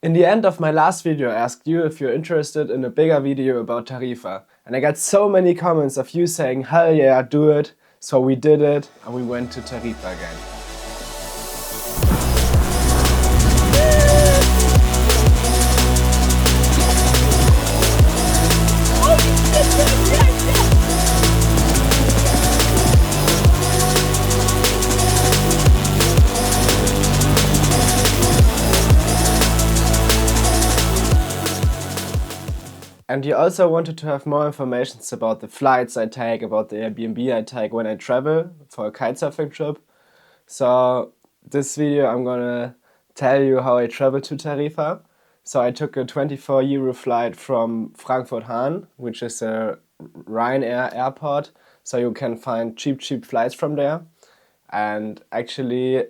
In the end of my last video, I asked you if you're interested in a bigger video about Tarifa. And I got so many comments of you saying, hell yeah, do it. So we did it and we went to Tarifa again. And you also wanted to have more information about the flights I take, about the Airbnb I take when I travel for a kitesurfing trip. So this video I'm gonna tell you how I traveled to Tarifa. So I took a 24 euro flight from Frankfurt-Hahn, which is a Ryanair airport. So you can find cheap flights from there. And actually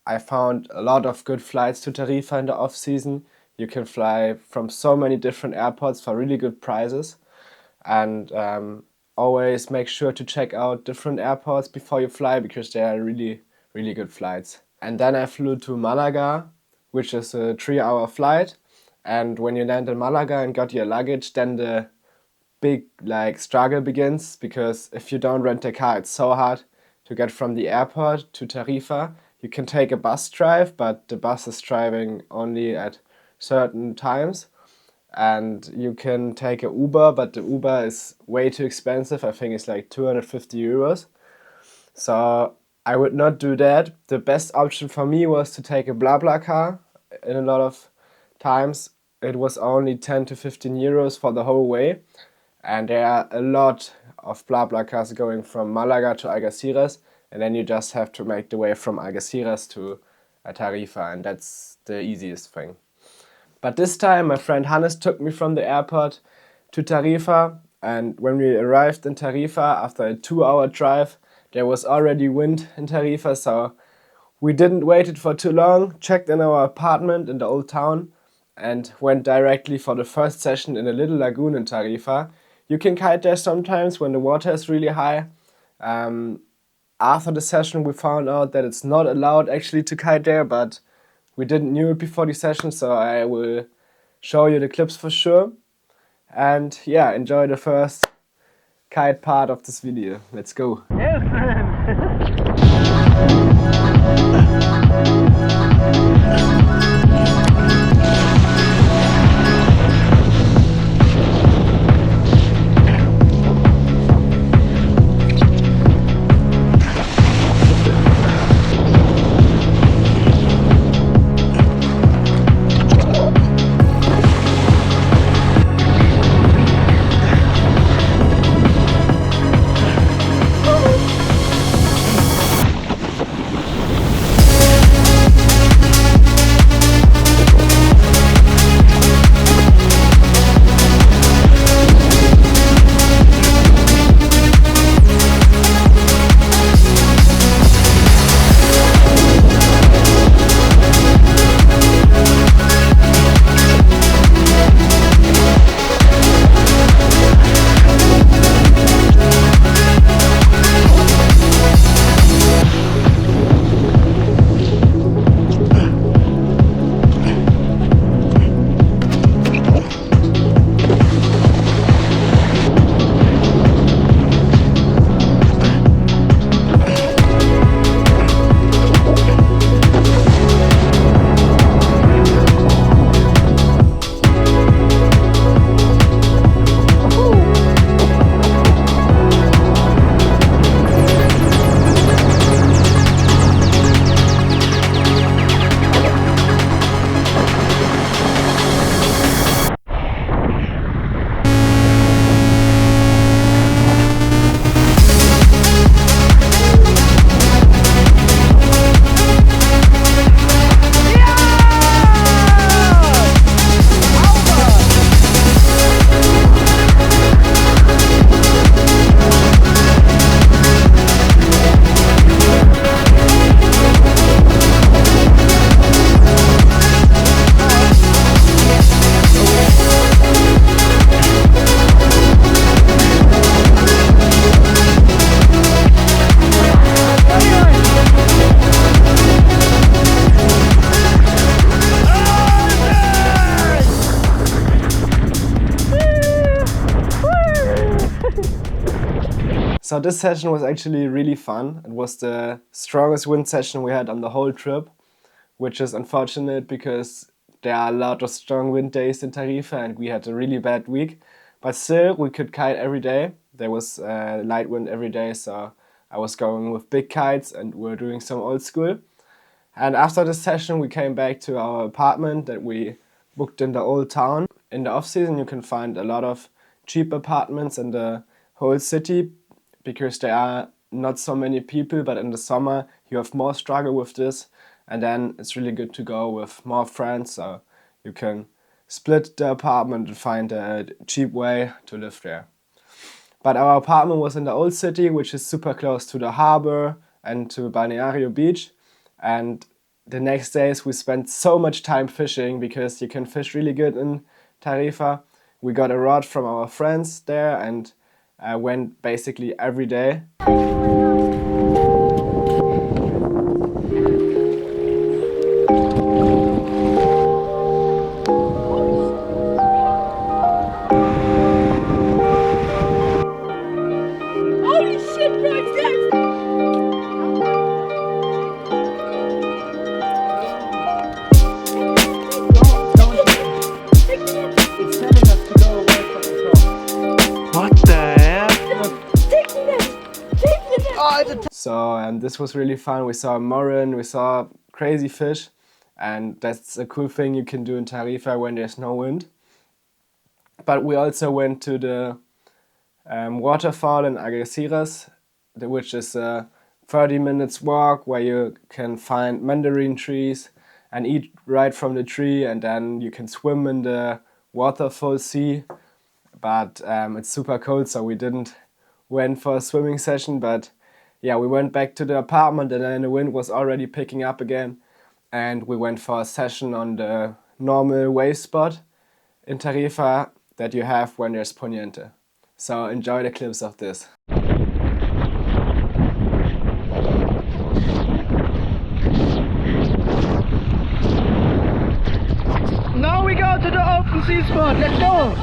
I found a lot of good flights to Tarifa in the off-season. You can fly from so many different airports for really good prices. And always make sure to check out different airports before you fly, because they are really good flights. And then I flew to Malaga, which is a 3-hour flight. And when you land in Malaga and got your luggage, then the big struggle begins, because if you don't rent a car, it's so hard to get from the airport to Tarifa. You can take a bus drive, but the bus is driving only at certain times, and you can take an Uber, but the Uber is way too expensive. I think it's like 250 euros. So I would not do that. The best option for me was to take a BlaBlaCar. In a lot of times it was only 10 to 15 euros for the whole way, and there are a lot of BlaBlaCars going from Malaga to Algeciras, and then you just have to make the way from Algeciras to Tarifa, and that's the easiest thing. But this time my friend Hannes took me from the airport to Tarifa, and when we arrived in Tarifa after a 2-hour drive, there was already wind in Tarifa, so we didn't wait it for too long, checked in our apartment in the old town and went directly for the first session in a little lagoon in Tarifa. You can kite there sometimes when the water is really high. After the session we found out that it's not allowed actually to kite there, but we didn't knew it before the session, so I will show you the clips for sure. And yeah, enjoy the first kite part of this video. Let's go. Yes, So this session was actually really fun. It was the strongest wind session we had on the whole trip, which is unfortunate because there are a lot of strong wind days in Tarifa and we had a really bad week. But still, we could kite every day. There was light wind every day, so I was going with big kites and we were doing some old school. And after the session, we came back to our apartment that we booked in the old town. In the off-season, you can find a lot of cheap apartments in the whole city because there are not so many people, but in the summer, you have more struggle with this. And then it's really good to go with more friends, so you can split the apartment and find a cheap way to live there. But our apartment was in the old city, which is super close to the harbor and to Banario beach. And the next days we spent so much time fishing because you can fish really good in Tarifa. We got a rod from our friends there and went basically every day. So this was really fun. We saw moran, we saw crazy fish, and that's a cool thing you can do in Tarifa when there's no wind. But we also went to the waterfall in Algeciras, which is a 30 minutes walk where you can find mandarin trees and eat right from the tree, and then you can swim in the waterfall sea. But it's super cold, so we didn't went for a swimming session, but yeah, we went back to the apartment and then the wind was already picking up again and we went for a session on the normal wave spot in Tarifa that you have when there's poniente. So enjoy the clips of this. Now we go to the open sea spot, let's go!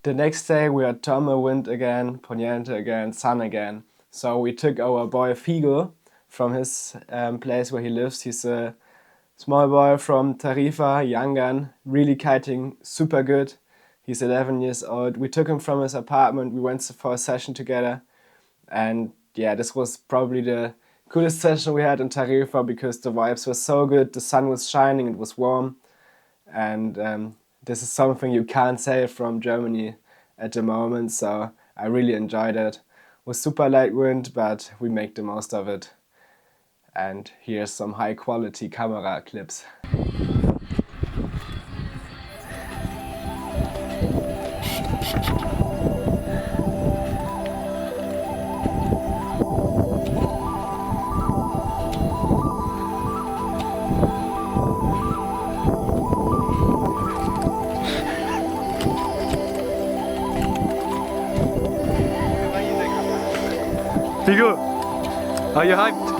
The next day we had thermal wind again, poniente again, sun again. So we took our boy Figo from his place where he lives. He's a small boy from Tarifa, young gun, really kiting super good. He's 11 years old. We took him from his apartment, we went for a session together. And yeah, this was probably the coolest session we had in Tarifa because the vibes were so good, the sun was shining, it was warm. And this is something you can't say from Germany at the moment, so I really enjoyed it. It was super light wind, but we make the most of it. And here's some high quality camera clips. Figo, are you hyped?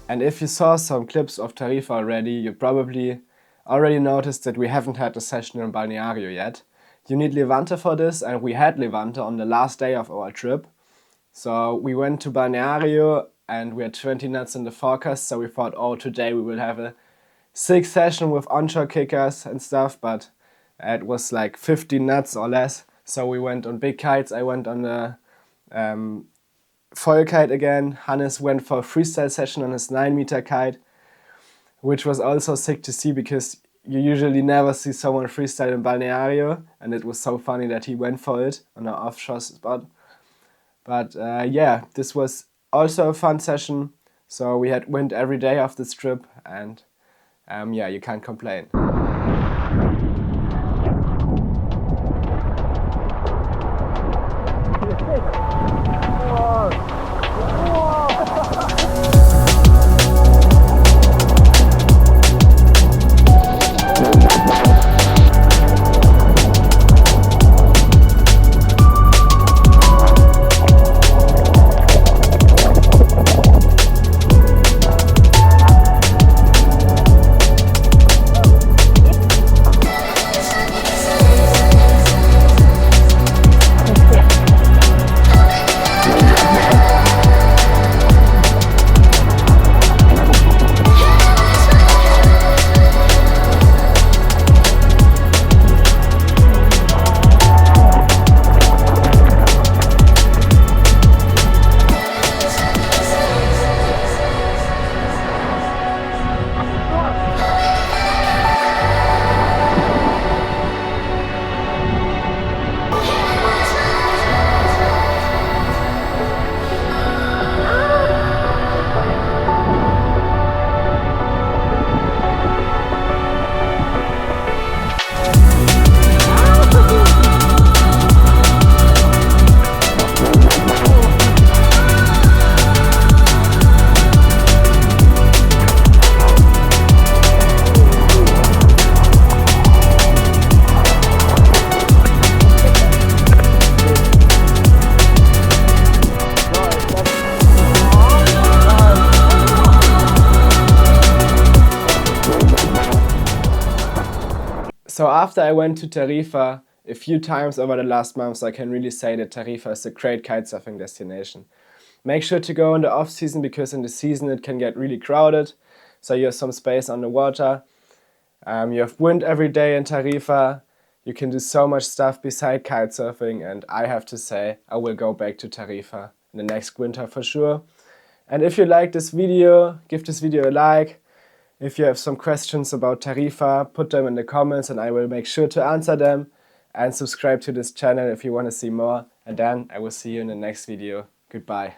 And if you saw some clips of Tarifa already, you probably already noticed that we haven't had a session in Banario yet. You need Levante for this, and we had Levante on the last day of our trip. So we went to Banario and we had 20 knots in the forecast, so we thought, oh, today we will have a sick session with onshore kickers and stuff, but it was like 15 knots or less. So we went on big kites. I went on the foil kite again. Hannes went for a freestyle session on his 9-meter kite, which was also sick to see because you usually never see someone freestyle in Balneario, and it was so funny that he went for it on an offshore spot. But yeah, this was also a fun session. So we had wind every day of this trip, and yeah, you can't complain. So after I went to Tarifa a few times over the last months, I can really say that Tarifa is a great kitesurfing destination. Make sure to go in the off season because in the season it can get really crowded, so you have some space on the water. You have wind every day in Tarifa. You can do so much stuff beside kitesurfing, and I have to say I will go back to Tarifa in the next winter for sure. And if you like this video, give this video a like. If you have some questions about Tarifa, put them in the comments and I will make sure to answer them. And subscribe to this channel if you want to see more. And then I will see you in the next video. Goodbye.